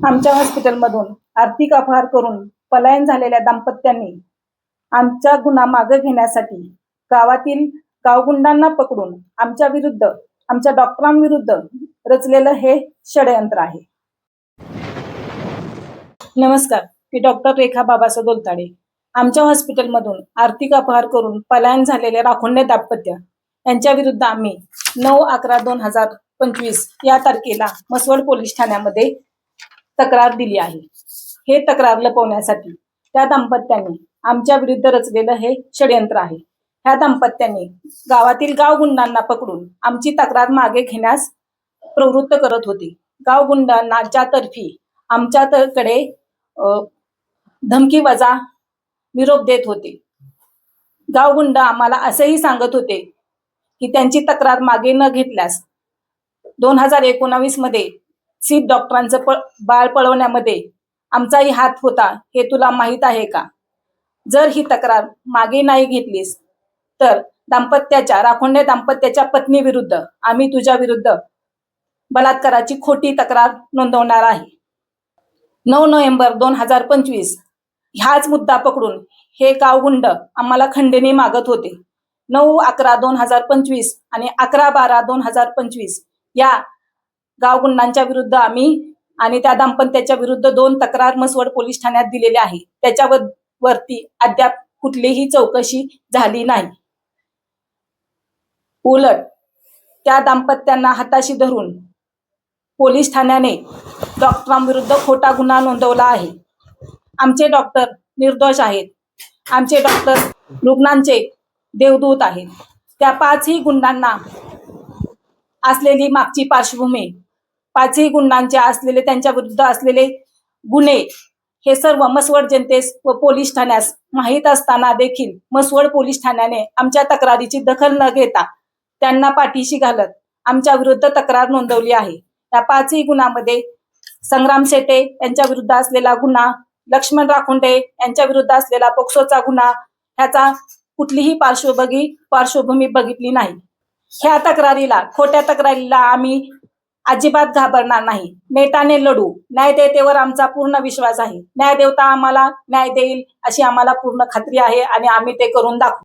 आमच्या हॉस्पिटलमधून आर्थिक अपहार करून पलायन झालेल्या दाम्पत्यांनी आमचा गुन्हा मागे घेण्यासाठी गावातील गावगुंडांना पकडून आमच्या विरुद्ध, आमच्या डॉक्टरांविरुद्ध रचलेलं हे षडयंत्र आहे. नमस्कार, मी डॉक्टर रेखा बाबासाहेब दोलताडे. आमच्या हॉस्पिटलमधून आर्थिक अपहार करून पलायन झालेले राखोंडे दाम्पत्य यांच्या विरुद्ध आम्ही 9/11/2025 या तारखेला म्हसवड पोलीस ठाण्यामध्ये तक्रार दिली आहे. हे तक्रार लपवण्यासाठी त्या दाम्पत्यांनी आमच्या विरुद्ध रचलेलं हे षडयंत्र आहे. ह्या दाम्पत्यांनी गावातील गावगुंडांना पकडून आमची तक्रार मागे घेण्यास प्रवृत्त करत होते. गावगुंडांच्या तर्फी आमच्याकडे धमकी वजा निरोप देत होते. गावगुंड आम्हाला असेही सांगत होते की त्यांची तक्रार मागे न घेतल्यास 2019 मध्ये सीट डॉक्टरांचं बाळ पळवण्यामध्ये आमचाही हात होता, हे तुला माहीत आहे का? जर ही तक्रार मागे नाही घेतलीस तर राखोंडे दाम्पत्याच्या पत्नी विरुद्ध आम्ही तुझ्या विरुद्ध बलात्काराची खोटी तक्रार नोंदवणार आहे. 9 नोव्हेंबर 2025 ह्याच मुद्दा पकडून हे गावगुंड आम्हाला खंडणी मागत होते. 9/11/2025 आणि 11/12/2025 या गावगुंडांच्या विरुद्ध आम्ही आणि त्या दाम्पत्याच्या विरुद्ध 2 तक्रार म्हसवड पोलीस ठाण्यात दिलेल्या आहे. त्याच्यावरती अद्याप कुठलीही चौकशी झाली नाही. उलट त्या दाम्पत्यांना हाताशी धरून पोलीस ठाण्याने डॉक्टरांविरुद्ध खोटा गुन्हा नोंदवला आहे. आमचे डॉक्टर निर्दोष आहेत. आमचे डॉक्टर रुग्णांचे देवदूत आहेत. त्या 5ही गुंडांना असलेली मागची पार्श्वभूमी, 5ही गुंडांचे असलेले त्यांच्या विरुद्ध असलेले गुन्हे हे सर्व म्हसवड जनतेस व पोलीस ठाण्यास माहीत असताना देखील म्हसवड पोलीस ठाण्याने आमच्या तक्रारीची दखल न घेता त्यांना पाठीशी घालत आमच्या विरुद्ध तक्रार नोंदवली आहे. त्या 5ही गुन्ह्यामध्ये संग्राम सेटे यांच्या विरुद्ध असलेला गुन्हा, लक्ष्मण राखोंडे यांच्या विरुद्ध असलेला पोक्सोचा गुन्हा, ह्याचा कुठलीही पार्श्वभूमी बघितली नाही. ह्या तक्रारीला, खोट्या तक्रारीला आम्ही अजिबात घाबरणार नाही. नेटाने लढू. न्यायदेवतेवर आमचा पूर्ण विश्वास आहे. न्यायदेवता आम्हाला न्याय देईल अशी आम्हाला पूर्ण खात्री आहे आणि आम्ही ते करून दाखवू.